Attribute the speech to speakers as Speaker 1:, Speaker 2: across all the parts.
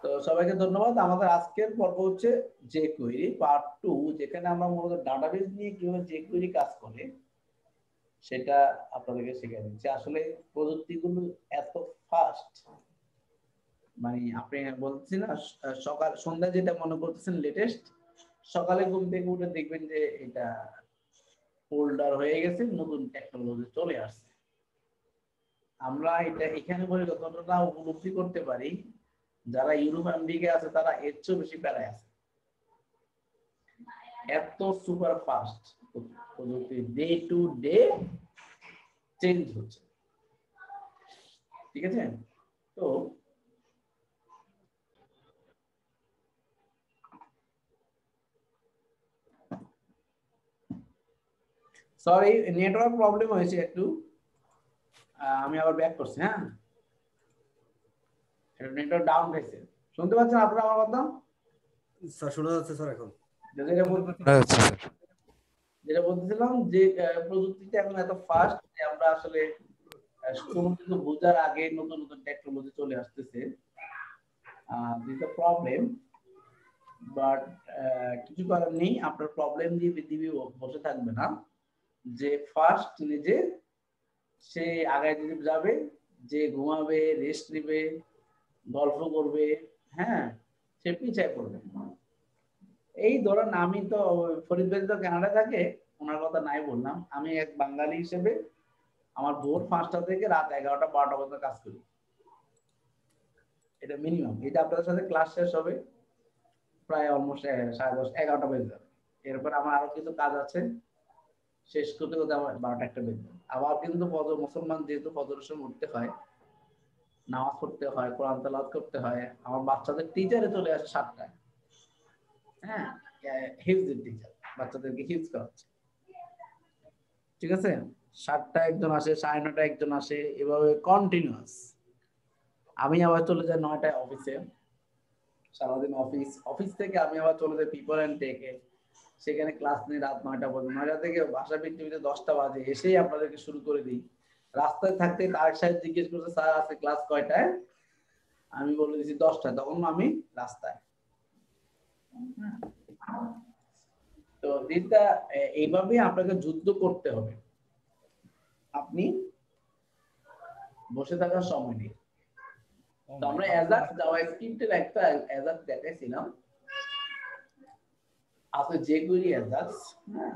Speaker 1: তো সবাইকে ধন্যবাদ। আমাদের আজকের পর্ব হচ্ছে jQuery পার্ট 2, যেখানে আমরা মূলত ডাটাবেস নিয়ে কিভাবে jQuery কাজ করে সেটা আপনাদেরকে শিখিয়ে দিচ্ছি। আসলে প্রযুক্তিগুলো এত ফাস্ট, মানে আপনি বলছেন না সকাল সন্ধ্যা যেটা মনে করতেছেন লেটেস্ট, সকালে ঘুম থেকে উঠে দেখবেন যে এটা ফোল্ডার হয়ে গেছে, নতুন টেকনোলজি চলে আসছে। আমরা এটা এখানে বলে যতটা উপলব্ধি করতে পারি, যারা ইউরোপ আমেরিকা আছে তারা এর চেয়েও বেশি প্যারায় আছে। এত সুপার ফাস্ট প্রযুক্তি, ডে টু ডে চেঞ্জ হচ্ছে। ঠিক আছে, তো সরি নেটওয়ার্ক প্রবলেম হয়েছে একটু, আমি আবার ব্যাক করছি। হ্যাঁ, নেটওয়ার্ক ডাউন হয়েছে। শুনতে পাচ্ছেন আপনারা আমার কথা?
Speaker 2: স্যার শোনা যাচ্ছে স্যার এখন।
Speaker 1: যেটা বলতেছিলাম যে প্রযুক্তিটা এখন এত ফাস্ট যে আমরা আসলে কোনো কিছু বোঝার আগে নতুন নতুন টেকনোলজি চলে আসতেছে। দিস দ্য প্রবলেম, বাট কিছু করার নেই। আপনার প্রবলেম দিয়ে পৃথিবী বসে থাকবে না। যে ফার্স্ট নিজে সে আগায় যাবে, যে ঘুমাবে, রেস্ট নেবে, গল্প করবে, হ্যাঁ, সে পিছায় পড়বে। এই ধরেন আমি তো ফরিদ ভাই তো কানাডা থাকে, ওনার কথা নাই বললাম। আমি এক বাঙালি হিসেবে আমার ভোর 5টা থেকে রাত 11টা 12টা পর্যন্ত কাজ করি, এটা মিনিমাম। এটা আপনাদের সাথে ক্লাস শেষ হবে প্রায় অলমোস্ট 10:30 11টা বেজে যাবে। এরপর আমার আরো কিছু কাজ আছে, শেষ করতে করতে আমার 12টা 1টা বেজে যাবে। আবার কিন্তু ফজর, মুসলমান যেহেতু ফজরের সময় উঠতে হয়, নামাজ পড়তে হয়, কোরআন তেলাওয়াত করতে হয়। আমার বাচ্চাদের টিচারে চলে আসে 7টায়। হ্যাঁ, হিফজের টিচার, বাচ্চাদেরকে হিফজ করাচ্ছে। ঠিক আছে, 7টায় একজন আসে, 9:30টায় একজন আসে, এভাবে কন্টিনিউয়াস। আমি আবার চলে যাই 9টায় অফিসে, সারাদিন অফিস থেকে আমি আবার চলে যাই পিপল অ্যান্ড টেকে, সেখানে ক্লাস নিই রাত 9টা পর্যন্ত। 9টা থেকে বাসা ফিরতে 10টা বাজে, এসেই আপনাদেরকে শুরু করে দিই। রাস্তায় থাকতে আরেক সাহেব জিজ্ঞেস করছে, স্যার আছে ক্লাস কয়টায়? আমি বলে দিচ্ছি 10টায়, তখন আমি রাস্তায়। তো দিনটা এইভাবে আপনাকে যুদ্ধ করতে হবে, আপনি বসে থাকার সময় নেই। তো আমরা অ্যাজাক্স জাভাস্ক্রিপ্টের একটা অ্যাজাক্স দেখাইছিলাম, আছে jQuery অ্যাজাক্স। হ্যাঁ,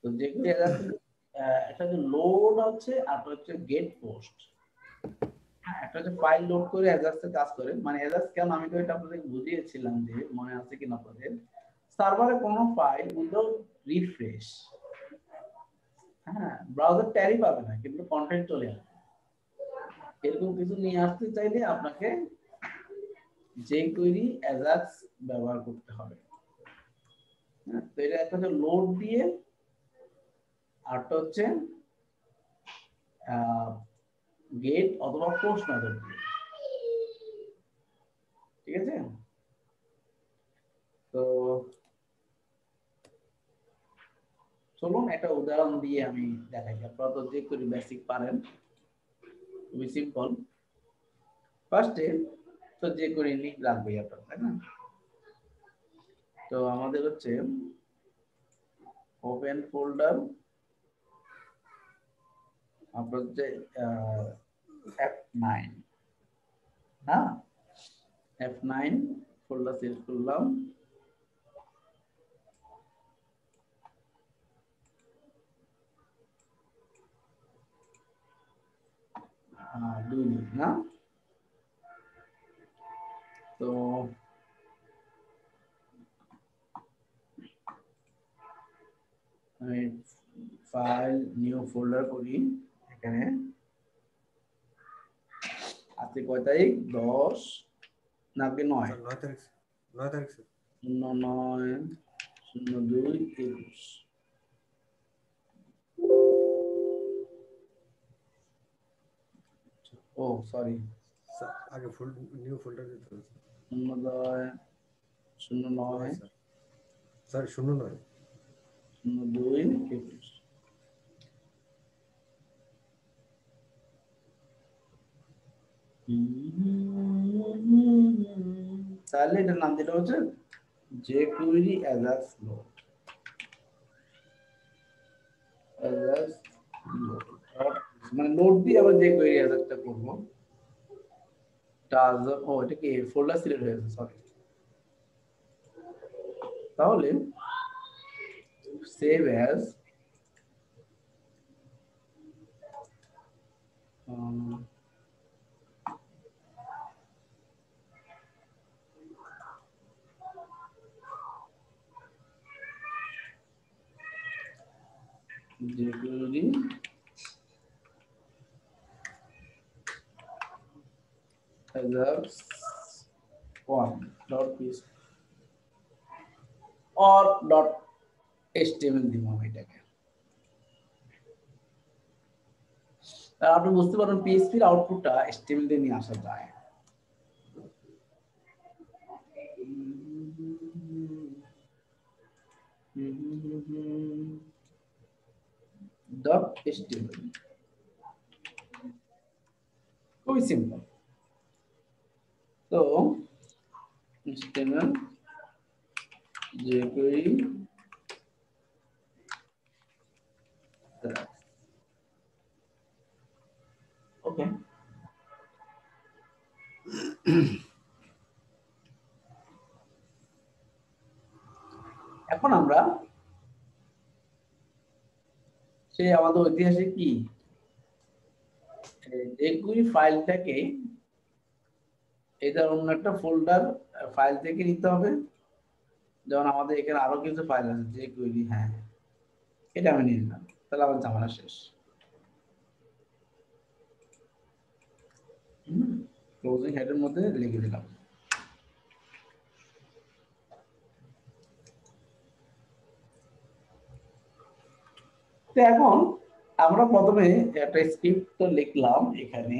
Speaker 1: তো jQuery অ্যাজাক্স একটা যে লোড আছে আর হচ্ছে গেট পোস্ট। হ্যাঁ, একটা যে ফাইল লোড করে অ্যাজাক্সে কাজ করে। মানে অ্যাজাক্স কেন, আমি তো এটা আপনাদের বুঝিয়েছিলাম, যে মনে আছে কিনা আপনাদের, সার্ভারে কোনো ফাইল উইদাউট রিফ্রেশ, হ্যাঁ, ব্রাউজার ট্যারি পাবে না, কিন্তু কন্টেন্ট চলে আসবে। এরকম কিছু নিয়ে আসতে চাইলে আপনাকে jQuery অ্যাজাক্স ব্যবহার করতে হবে। হ্যাঁ, তো এটা একটা লোড দিয়ে, আরটা হচ্ছে গেট অথবা পোস্ট মেথড দিয়ে। ঠিক আছে, তো চলুন একটা উদাহরণ দিয়ে আমি দেখাই। আপনারা তো jQuery বেসিক পারেন, খুবই সিম্পল। ফার্স্টে তো jQuery লিংক লাগবে আপনার, তাই না? তো আমাদের হচ্ছে ওপেন ফোল্ডার, আপনার হচ্ছে F9, হ্যাঁ, F9 ফোল্ডার সিলেক্ট করলাম। দুই মিনিট না, তো আমি ফাইল নিউ ফোল্ডার করি। এখানে আজকে কয় তারিখ? 10 নাকি 9?
Speaker 2: 9 তারিখ, 9 তারিখ স্যার।
Speaker 1: 09/02/21। ও সরি,
Speaker 2: স্যার আগে নিউ ফোল্ডার দিতে হবে।
Speaker 1: 09/09
Speaker 2: স্যার, স্যার 09
Speaker 1: 02/21। তাহলে এটার নাম দিলে হচ্ছে jQuery ajax load, ajax load, মানে লোড দিয়ে আবার jQuery ajax টা করবো। ও এটা কি ফোল্ডার সিলেক্ট হয়ে গেছে, সরি। তাহলে save as jQuery ajax 1.php or .html দিব আমি এটাকে। আপনি বুঝতে পারেন পিএইচপির আউটপুটটা HTML দিয়ে নিয়ে আসা যায়। .html খুবই সিম্পল। তো HTML jQuery ওকে। এখন আমরা সেই আমাদের ঐতিহাসিক কি jQuery ফাইলটাকে এটা অন্য একটা ফোল্ডার ফাইল থেকে নিতে হবে। যেমন আমাদের এখানে আরো কিছু ফাইল আছে jQuery, হ্যাঁ এটা আমি নিয়ে নিলাম, তাহলে আমার ঝামেলা শেষ। ক্লোজিং হেডের মধ্যে লিখে দিলাম। তো এখন আমরা প্রথমে একটা স্ক্রিপ্ট তো লিখলাম এখানে।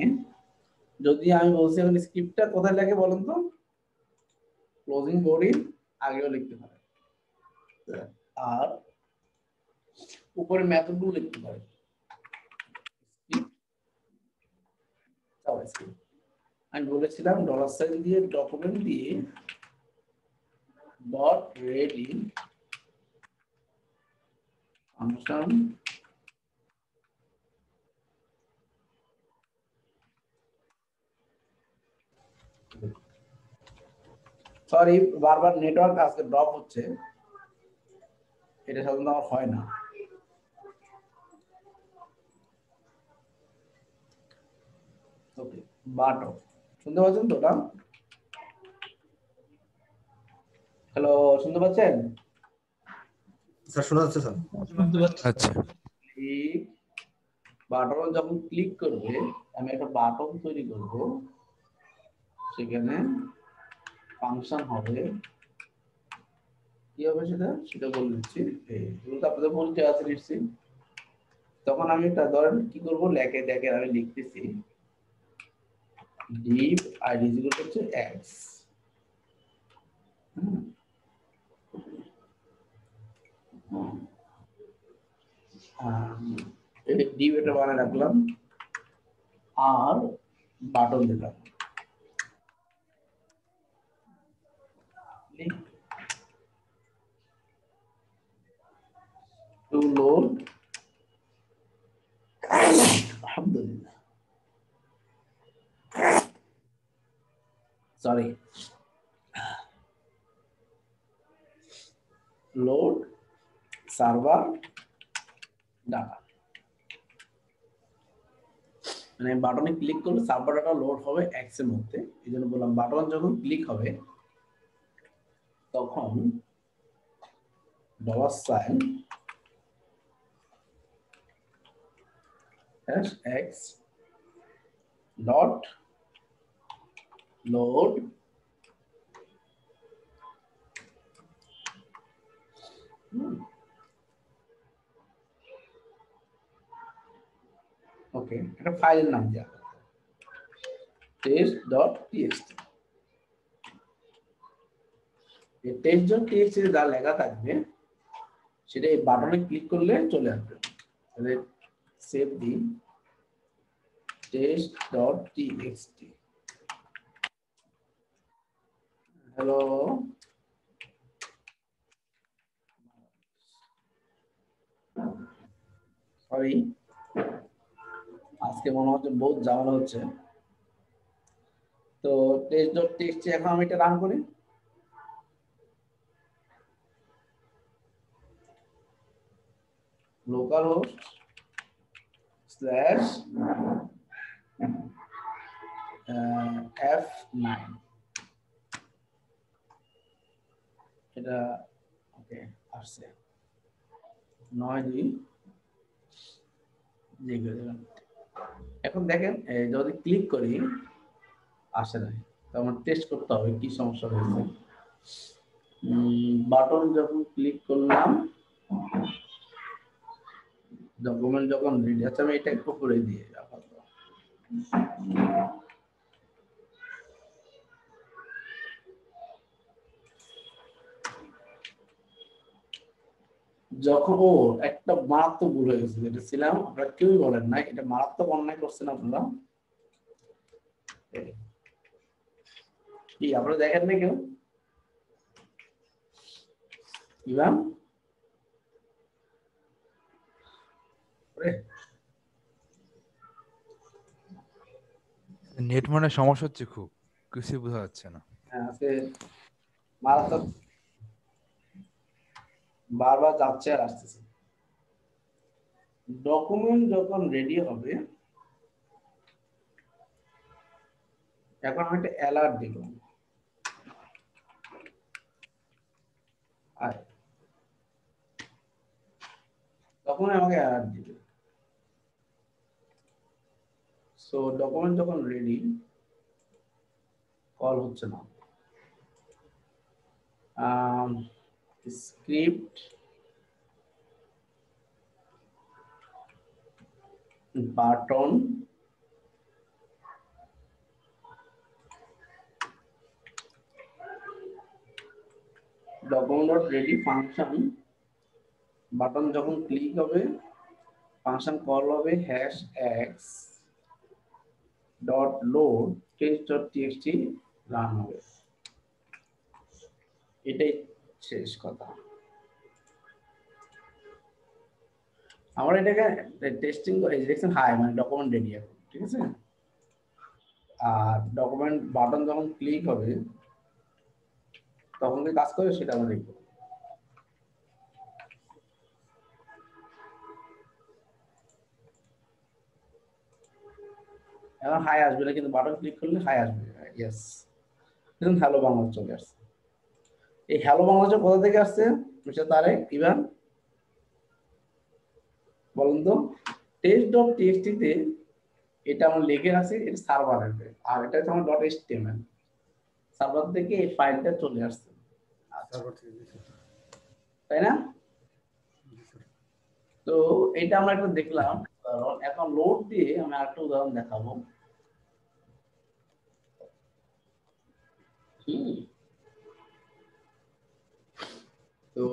Speaker 1: যদি আমি বলছি এখন স্ক্রিপ্টটা কোথায় লাগে বলুন তো, ক্লোজিং বডির আগেও লিখতে পারে, আর উপরে মেথডগুলো লিখতে পারে। আমি বলেছিলাম $সাইন দিয়ে ডকুমেন্ট দিয়ে ডট রেডি ফাংশন সরি বারবার নেটওয়ার্ক আজকে ড্রপ হচ্ছে, এটা সাধারণত আমার হয় না। ওকে বাটো শুনতে পাচ্ছেন তো? না হ্যালো শুনতে পাচ্ছেন?
Speaker 2: স্যার শোনা যাচ্ছে স্যার?
Speaker 3: আচ্ছা
Speaker 1: বাটন যখন ক্লিক করবে, আমি একটা বাটন তৈরি করব, সেখানে ফাংশন হবে, কি হবে সেটা বলে দিচ্ছি। এগুলো তো আপনাদের বলতে আছে নিশ্চয়ই। তখন আমি এটা ধরেন কি করব, দেখেন আমি লিখতেছি div id হচ্ছে x, div এটা বানায় রাখলাম আর বাটন দিলাম to load, alhamdulillah, sorry, load server data, মানে বাটনে ক্লিক করলে সার্ভার ডাটা লোড হবে x এর মধ্যে। এই জন্য বললাম বাটন যখন ক্লিক হবে তখন $সাইন x dot load ওকে, একটা ফাইলের নাম দেওয়া test.txt। এই test.txt যা লেখা থাকবে সেটা এই বাটনে ক্লিক করলে চলে আসবে। তাহলে সেভ দি test.txt, হ্যালো, সরি আজকে মনে হচ্ছে বহুত ঝামেলা হচ্ছে। তো test.txt এখন আমি এটা রান করি। localhost slash f9 এটা ওকে আসছে 9 এখন দেখেন যদি ক্লিক করি আসে না, তো আমার টেস্ট করতে হবে কি সমস্যা হয়েছে। বাটন যখন ক্লিক করলাম, ডকুমেন্ট যখন রেডি আছে, আমি এটা একটু করে দিয়ে আপাতত। যখন একটা মারাত্মক ভুল হয়ে গেছে, যেটা ছিলাম আপনারা কেউই বলেন না, এটা মারাত্মক অন্যায় করছেন আপনারা। কি আপনারা দেখেন না কেউ? ইভান
Speaker 3: নেট মনে সমস্যা হচ্ছে, খুব কিছু বোঝা যাচ্ছে না।
Speaker 1: আজকে মারাত্মক বারবার যাচ্ছে আর আসতেছে। ডকুমেন্ট যখন রেডি হবে, এখন আমি একটা অ্যালার্ট দিলাম, তখন আমাকে অ্যালার্ট দিবে। সো ডকুমেন্ট যখন রেডি, কল হচ্ছে না। Script button document ready function, button যখন ক্লিক হবে ফাংশন কল হবে #x dot load test.txt run হবে। এটাই শেষ কথা। আমরা এটাকে টেস্টিং দেখছেন হাই মানে ডকুমেন্ট রেডি এখন, ঠিক আছে। আর ডকুমেন্ট বাটন যখন ক্লিক হবে তখন কি কাজ করে সেটা আমরা দেখব। এখন হাই আসবে না, কিন্তু বাটন ক্লিক করলে হাই আসবে। ইয়েস, দেখুন হ্যালো বাংলাদেশ চলে আসছে। এই হ্যালো বাংলাদেশ কোথা থেকে আসছে মিস্টার তারেক ইভান বলুন তো? test.txt তে এটা আমরা লিখে রাখছি, এটা সার্ভারের, আর এটা হচ্ছে আমার .html সার্ভার থেকে এই ফাইলটা চলে আসছে। আচ্ছা, তাই না? তো এটা আমরা একটু দেখলাম উদাহরণ। এখন লোড দিয়ে আমি আরেকটা উদাহরণ দেখাবো। তো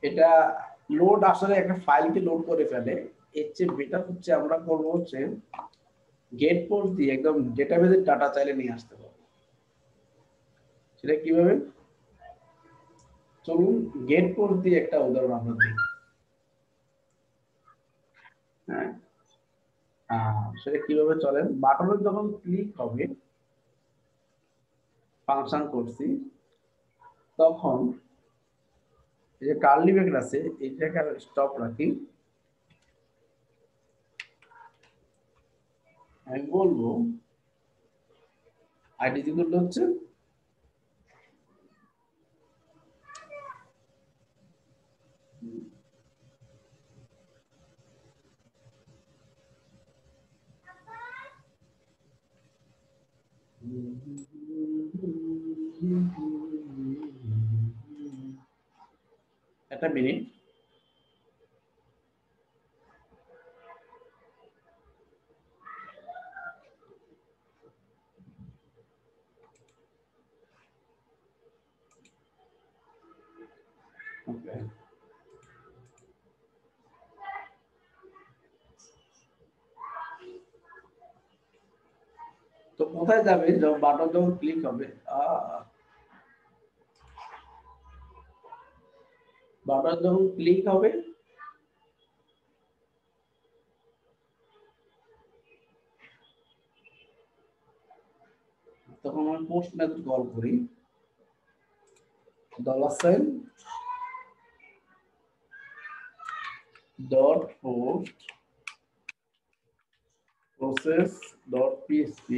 Speaker 1: এটা লোড আসলে একটা ফাইলকে লোড করে ফেলে। এর চেয়ে বেটার হচ্ছে আমরা করব হচ্ছে গেট পোস্ট দিয়ে একদম ডেটাবেসের ডাটা চাইলে নিয়ে আসতে পারবো। সেটা কিভাবে? চলুন গেট পোস্ট দিয়ে একটা উদাহরণ আমরা দেখি। হ্যাঁ, সেটা কিভাবে চলেন। বাটনে যখন ক্লিক হবে ফাংশন করছি, তখন এই যে কার্লি ব্র্যাকেট আছে এটাকে স্টপ রাখি। আমি বলবো আইডি ইকুয়াল হচ্ছে একটা মিনিট। ওকে, তো কোথায় যাবে যখন বাটন যখন ক্লিক হবে, বাটন যখন ক্লিক হবে তখন আমি পোস্ট মেথড কল করি, $, dot post process dot php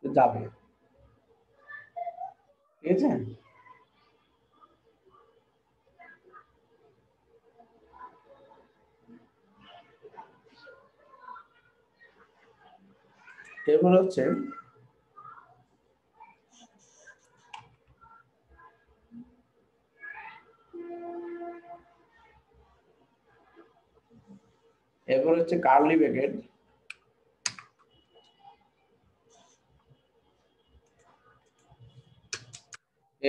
Speaker 1: যাবে, ঠিক আছে। এরপর হচ্ছে কার্লি ব্র্যাকেট,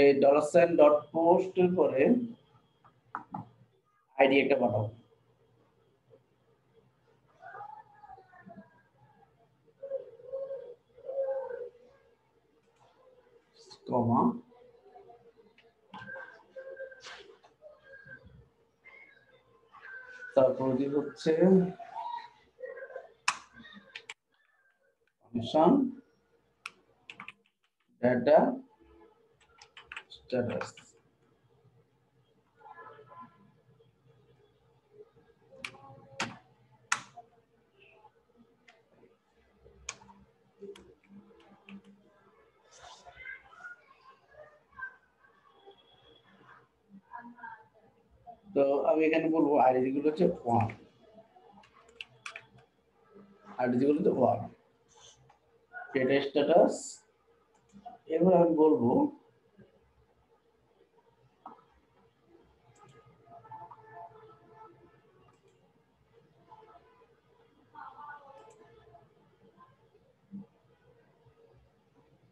Speaker 1: এই $.post এর পরে আইডি একটা পাঠাও, কমা তারপর হচ্ছে ফাংশন ডাটা স্ট্যাটাস। তো আমি এখানে বলবো আইডি গুলো হচ্ছে 1, আইডি গুলো হচ্ছে 1 ডেটা স্ট্যাটাস। এবার আমি বলবো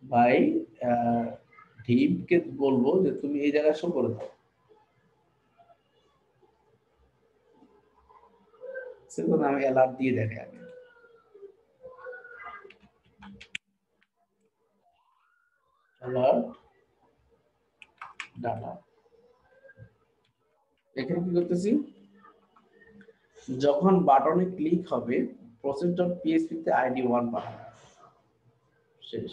Speaker 1: ভাই ঢিপকে বলবো যে তুমি এই জায়গায় শো করে দাও, সেজন্য আমি অ্যালার্ট দিয়ে দেখে আগে। অ্যালার্ট ডাটা, এখানে কি করতেছি, যখন বাটনে ক্লিক হবে process.php তে আইডি 1 পাঠাবে, শেষ।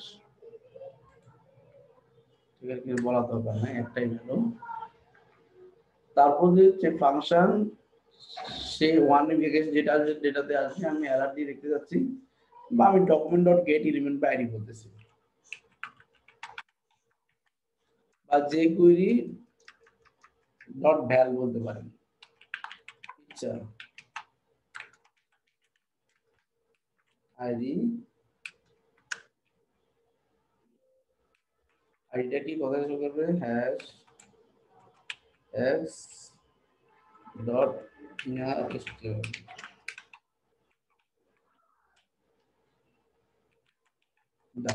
Speaker 1: ঠিক আছে, বলা দরকার নাই, একটাই হলো। তারপর যে ফাংশন সে 1 যেটা ডেটাতে আসবে আমি অ্যালার্ট দিয়ে দেখতে যাচ্ছি, বা আমি document.getElement বা আইডি বলতেছি, বা যে কুইরি ডট ভ্যাল বলতে পারেন। আচ্ছা, আইডি আইডিটা কি কোথায় শো করবে, হ্যাশ এক্স ডট inner দা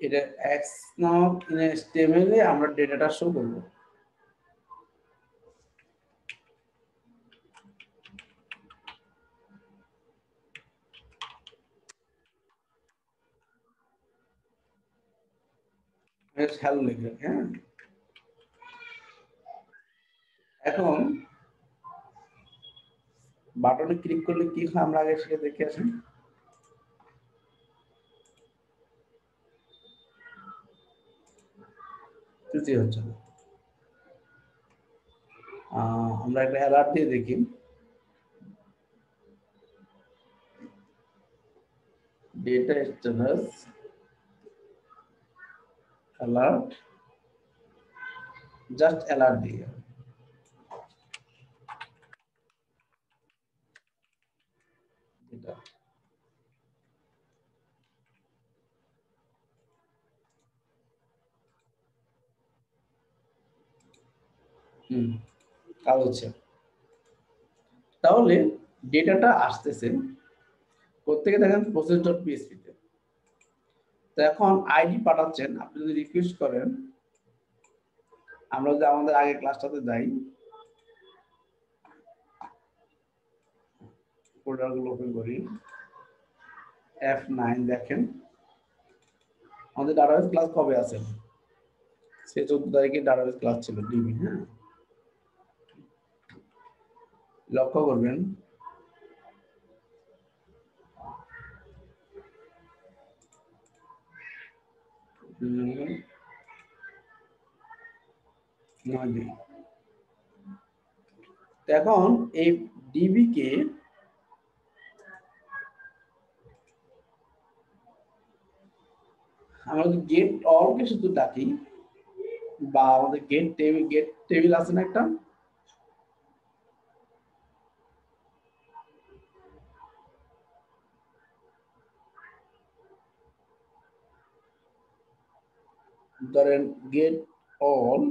Speaker 1: এটা এক্স নামক HTML এ আমরা ডেটাটা শো করব। হ্যালো লিখে, হ্যাঁ। এখন বাটনে ক্লিক করলে কি হয় আমরা আগে সেটা দেখে আসি। কিছুই হচ্ছে না। আমরা একটা অ্যালার্ট দিয়ে দেখি, data status alert, just alert দিয়ে এটা কাজ হচ্ছে। তাহলে ডেটাটা আসতেছে কোত্থেকে দেখেন process.php তে। তো এখন আইডি পাঠাচ্ছেন, আপনি যদি রিকোয়েস্ট করেন, আমরা যদি আমাদের আগে ক্লাসটাতে যাই, ফোল্ডারগুলো ওপেন করি, F9 দেখেন আমাদের ডাটাবেস ক্লাস কবে আছে, সে 14 তারিখে ডাটাবেস ক্লাস ছিল ডিবি। হ্যাঁ, লক্ষ্য করবেন এখন এই ডিবি কে আমরা যদি গেট অল কে শুধু ডাকি, বা আমাদের গেট টেবিল আছে না একটা, ধরেন gate all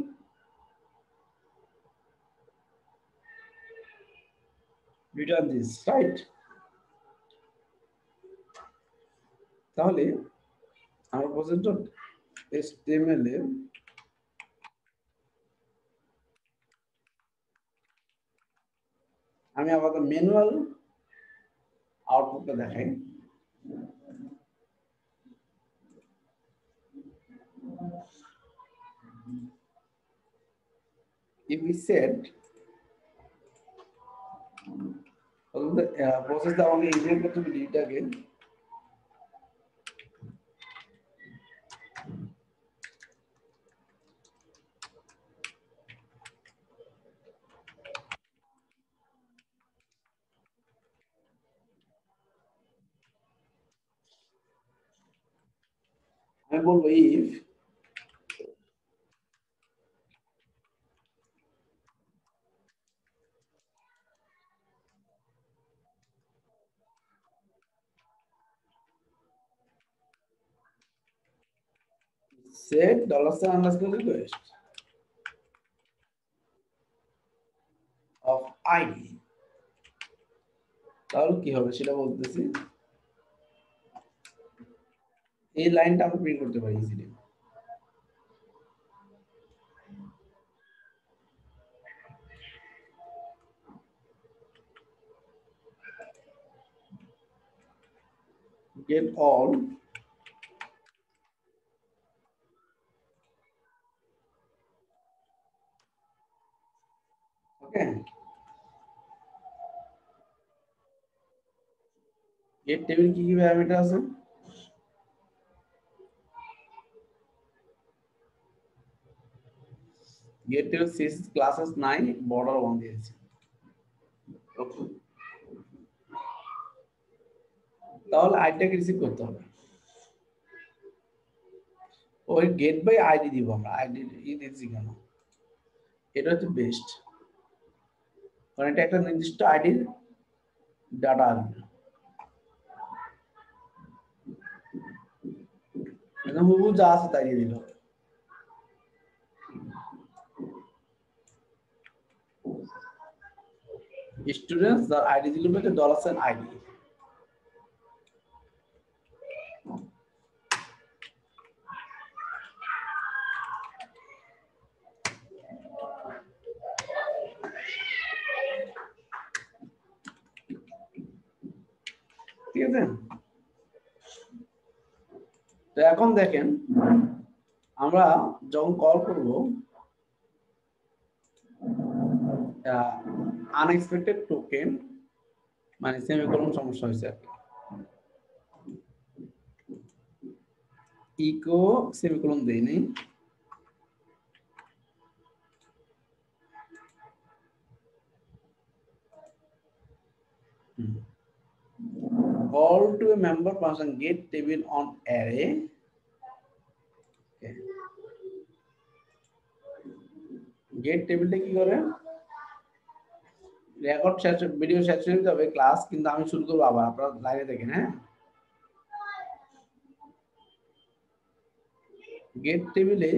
Speaker 1: return this, right? তাহলে আমরা প্রসেসর HTML এ আমি আপাতত ম্যানুয়াল আউটপুটটা দেখাই। If we said process the only engineer করতে হবে ডিটাকে, আমি বলবো if set $_ request of id, তাহলে কি হবে সেটা বলতেছি। এই লাইনটা আমরা প্রিন্ট করতে পারি easily. Get all okay, get table কি কি প্যারামিটার আছে, get table CS classes 9 border 1 দিয়েছে। তাহলে আইডিটাকে রিসিভ করতে হবে, ওই গেট বাই আইডি দিব আমরা, আইডি দিচ্ছি কেন, এটা হচ্ছে বেস্ট, কারণ এটা একটা নির্দিষ্ট আইডির ডাটা আসবে, হুবহু যা আছে তাই দিয়ে দিল। স্টুডেন্টস যার আইডি দিল বলতে $ID, ঠিক আছে? তো এখন দেখেন আমরা যখন কল করব আনএক্সপেক্টেড টোকেন, মানে সেমিকোলন সমস্যা হয়েছে আর কি, ইকো সেমিকোলন দেই নেই, call to a member function get table on array, get টেবিলটা কি করে, রেকর্ড শেষ, ভিডিও শেষ হয়ে যাবে ক্লাস, কিন্তু আমি শুরু করবো আবার, আপনারা লাইনে দেখেন। হ্যাঁ, গেট টেবিলে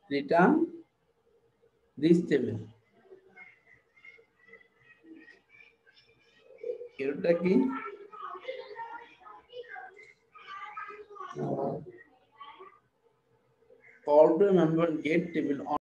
Speaker 1: রিটার্ন দিস টেবিল, এরটা কি, call to a member get table